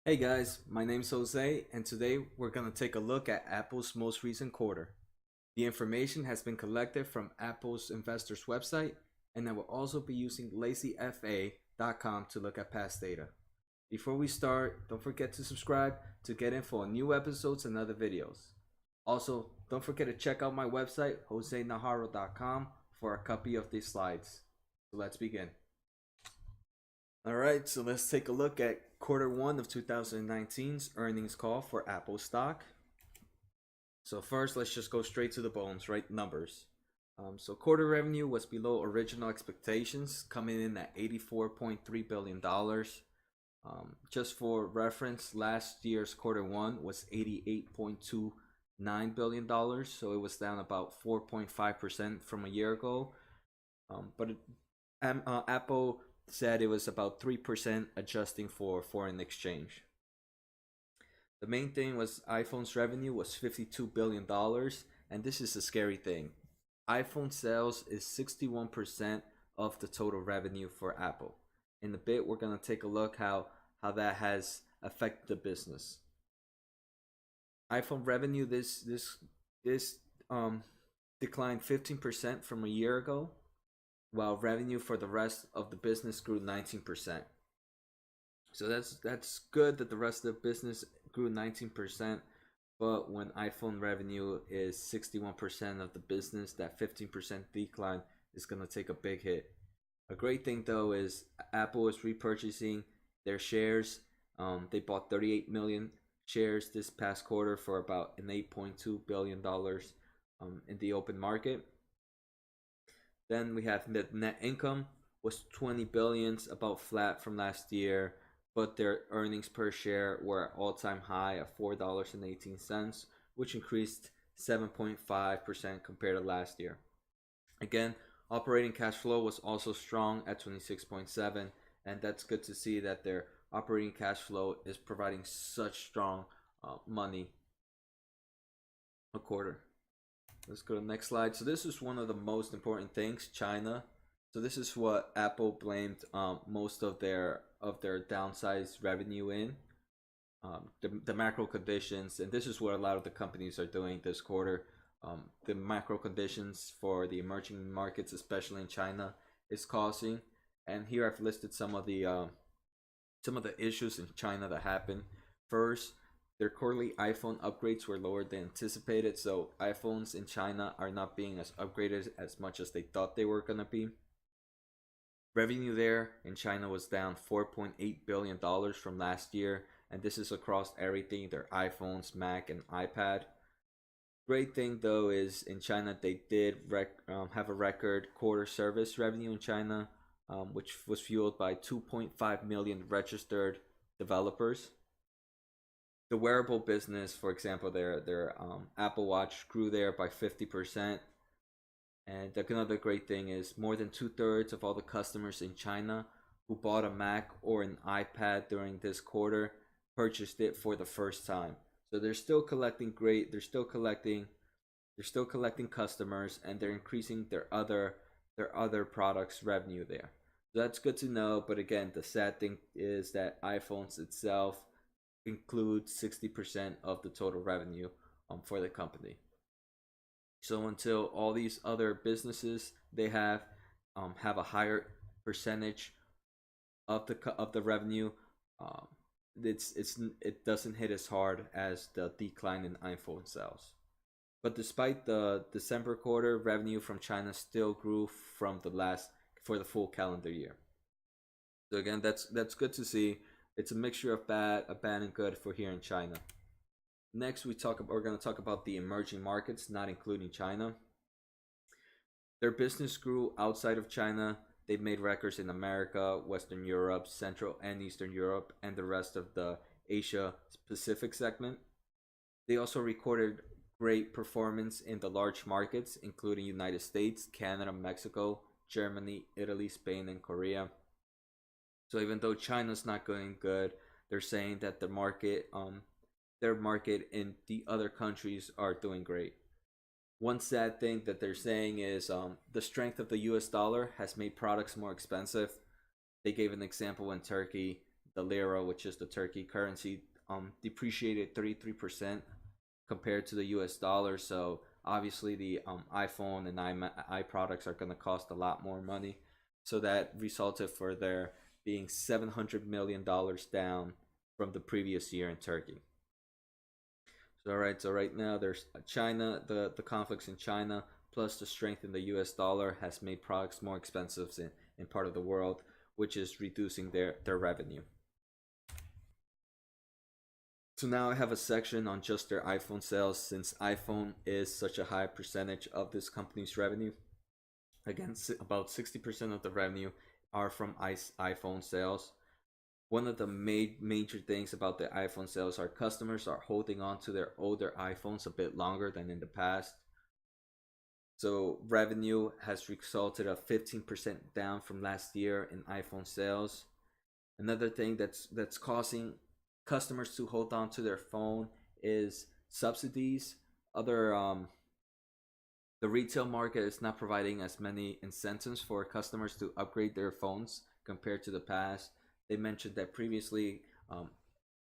Hey guys, my name's Jose, and today we're going to take a look at Apple's most recent quarter. The information has been collected from Apple's investors website, and I will also be using lazyfa.com to look at past data. Before we start, don't forget to subscribe to get info on new episodes and other videos. Also, don't forget to check out my website, josenajarro.com, for a copy of these slides. So let's begin. Alright, so let's take a look at quarter one of 2019's earnings call for Apple stock. So first, let's just go straight to the bones, right? Numbers. So quarter revenue was below original expectations, coming in at $84.3 billion. Just for reference, last year's quarter one was $88.29 billion, so it was down about 4.5% from a year ago. Apple said it was about 3% adjusting for foreign exchange. The main thing was iPhone's revenue was $52 billion, and this is a scary thing. iPhone sales is 61% of the total revenue for Apple. In a bit, we're going to take a look how that has affected the business. iPhone revenue this declined 15% from a year ago, while revenue for the rest of the business grew 19%. So that's good that the rest of the business grew 19%, but when iPhone revenue is 61% of the business, that 15% decline is going to take a big hit. A great thing though is Apple is repurchasing their shares. They bought 38 million shares this past quarter for about an $8.2 billion in the open market. Then we have net income was 20 billions, about flat from last year, but their earnings per share were at all-time high at $4.18, which increased 7.5% compared to last year. Again, operating cash flow was also strong at 26.7, and that's good to see that their operating cash flow is providing such strong money a quarter. Let's go to the next slide. So this is one of the most important things, China. So this is what Apple blamed most of their downsized revenue in, the macro conditions, and this is what a lot of the companies are doing this quarter. The macro conditions for the emerging markets, especially in China, is causing. And here I've listed some of the issues in China that happened. First, their quarterly iPhone upgrades were lower than anticipated, so iPhones in China are not being as upgraded as much as they thought they were going to be. Revenue there in China was down $4.8 billion from last year, and this is across everything, their iPhones, Mac, and iPad. Great thing though is in China they did have a record quarter service revenue in China, which was fueled by 2.5 million registered developers. The wearable business, for example, their Apple Watch grew there by 50%. And another great thing is more than 2/3 of all the customers in China who bought a Mac or an iPad during this quarter purchased it for the first time. So they're still collecting customers, and they're increasing their other products revenue there. So that's good to know, but again, the sad thing is that iPhones itself includes 60% of the total revenue for the company. So until all these other businesses they have a higher percentage of the revenue, it doesn't hit as hard as the decline in iPhone sales. But despite the December quarter, revenue from China still grew for the full calendar year. So again, that's good to see. It's a mixture of bad and good for here in China. Next, we're going to talk about the emerging markets, not including China. Their business grew outside of China. They've made records in America, Western Europe, Central and Eastern Europe, and the rest of the Asia Pacific segment. They also recorded great performance in the large markets, including United States, Canada, Mexico, Germany, Italy, Spain, and Korea. So even though China's not going good, they're saying that their market in the other countries are doing great. One sad thing that they're saying is the strength of the US dollar has made products more expensive. They gave an example in Turkey the lira, which is the Turkey currency, depreciated 33% compared to the US dollar. So obviously the iPhone and i products are going to cost a lot more money. So that resulted for there being $700 million down from the previous year in Turkey. So all right, so right now there's China, the conflicts in China, plus the strength in the US dollar has made products more expensive in part of the world, which is reducing their revenue. So now I have a section on just their iPhone sales, since iPhone is such a high percentage of this company's revenue. Again, about 60% of the revenue are from iPhone sales. One of the major things about the iPhone sales are customers are holding on to their older iPhones a bit longer than in the past. So revenue has resulted a 15% down from last year in iPhone sales. Another thing that's causing customers to hold on to their phone is subsidies. The retail market is not providing as many incentives for customers to upgrade their phones compared to the past. They mentioned that previously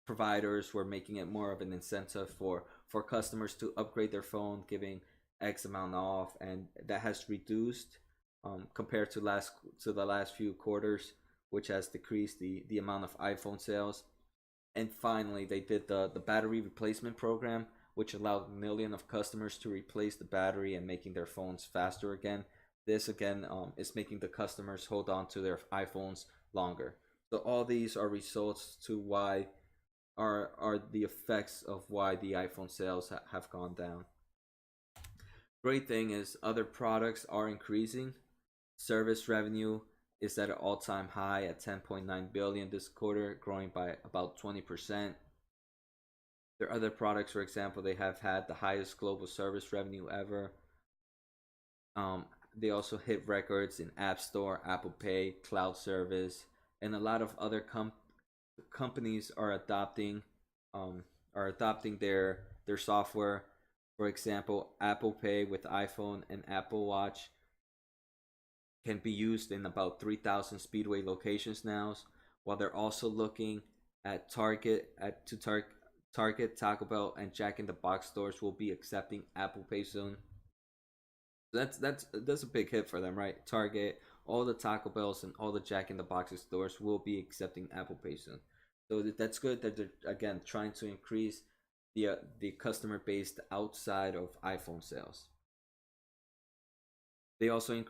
providers were making it more of an incentive for customers to upgrade their phone, giving X amount off, and that has reduced compared to the last few quarters, which has decreased the amount of iPhone sales. And finally, they did the battery replacement program, which allowed millions of customers to replace the battery and making their phones faster again. This again is making the customers hold on to their iPhones longer. So all these are results to why are the effects of why the iPhone sales have gone down. Great thing is other products are increasing. Service revenue is at an all-time high at 10.9 billion this quarter, growing by about 20%. Their other products, for example, they have had the highest global service revenue ever. They also hit records in App Store, Apple Pay, cloud service, and a lot of other companies are adopting their software. For example, Apple Pay with iPhone and Apple Watch can be used in about 3,000 Speedway locations now, while they're also looking at Target, Taco Bell, and Jack in the Box stores will be accepting Apple Pay soon. That's a big hit for them, right? Target, all the Taco Bells, and all the Jack in the Box stores will be accepting Apple Pay soon. So that's good that they're again trying to increase the customer base outside of iPhone sales. They also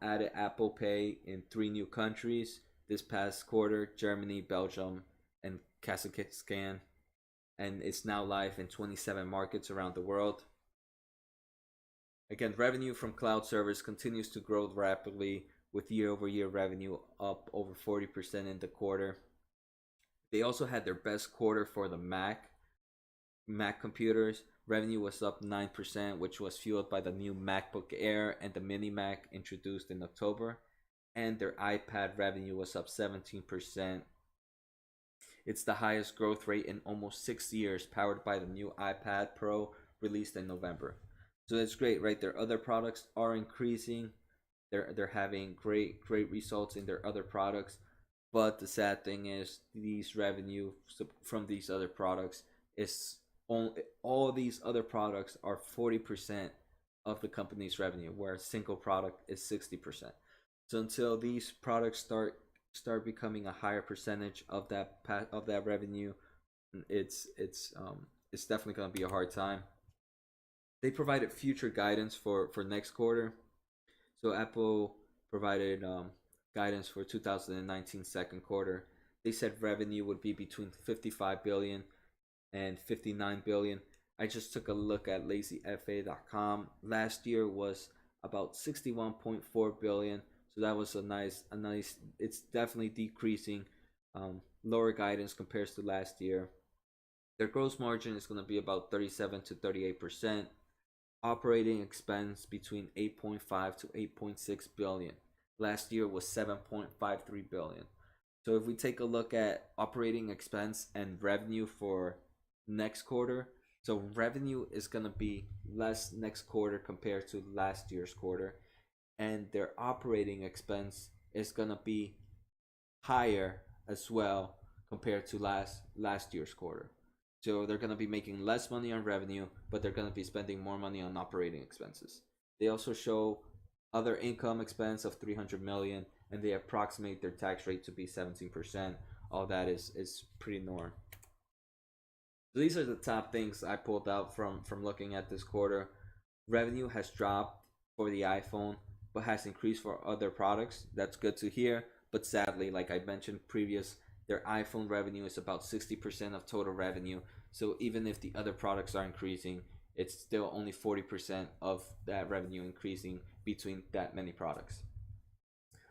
added Apple Pay in 3 new countries this past quarter: Germany, Belgium, and Kazakhstan, and it's now live in 27 markets around the world. Again, revenue from cloud servers continues to grow rapidly, with year-over-year revenue up over 40% in the quarter. They also had their best quarter for the Mac computers. Revenue was up 9%, which was fueled by the new MacBook Air and the Mini Mac introduced in October. And their iPad revenue was up 17%. It's the highest growth rate in almost 6 years, powered by the new iPad Pro released in November. So that's great, right? Their other products are increasing. They're having great results in their other products. But the sad thing is, these revenue from these other products is all these other products are 40% of the company's revenue, where a single product is 60%. So until these products start becoming a higher percentage of that revenue, it's definitely going to be a hard time. They provided future guidance for next quarter. So Apple provided guidance for 2019 second quarter. They said revenue would be between 55 billion and 59 billion. I just took a look at lazyfa.com. Last year was about 61.4 billion. So that was a nice, it's definitely decreasing, lower guidance compared to last year. Their gross margin is going to be about 37 to 38%. Operating expense between 8.5 to 8.6 billion. Last year was 7.53 billion. So if we take a look at operating expense and revenue for next quarter, so revenue is going to be less next quarter compared to last year's quarter, and their operating expense is going to be higher as well compared to last year's quarter. So they're going to be making less money on revenue, but they're going to be spending more money on operating expenses. They also show other income expense of 300 million, and they approximate their tax rate to be 17%. All that is pretty normal. So these are the top things I pulled out from looking at this quarter. Revenue has dropped for the iPhone, but has increased for other products. That's good to hear. But sadly, like I mentioned previous, their iPhone revenue is about 60% of total revenue. So even if the other products are increasing, it's still only 40% of that revenue increasing between that many products.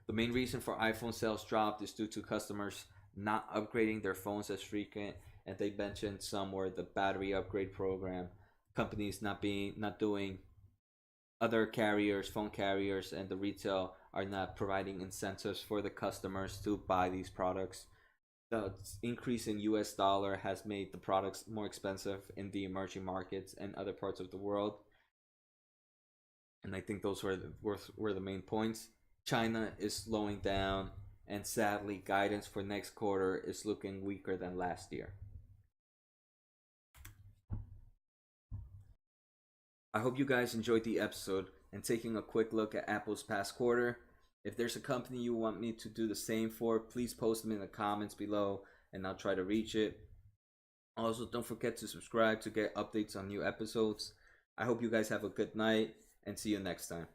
The main reason for iPhone sales dropped is due to customers not upgrading their phones as frequent, and they mentioned some were the battery upgrade program, companies not doing, other carriers, phone carriers, and the retail are not providing incentives for the customers to buy these products. The increase in US dollar has made the products more expensive in the emerging markets and other parts of the world. And I think those were the main points. China is slowing down, and sadly, guidance for next quarter is looking weaker than last year. I hope you guys enjoyed the episode and taking a quick look at Apple's past quarter. If there's a company you want me to do the same for, please post them in the comments below and I'll try to reach it. Also, don't forget to subscribe to get updates on new episodes. I hope you guys have a good night and see you next time.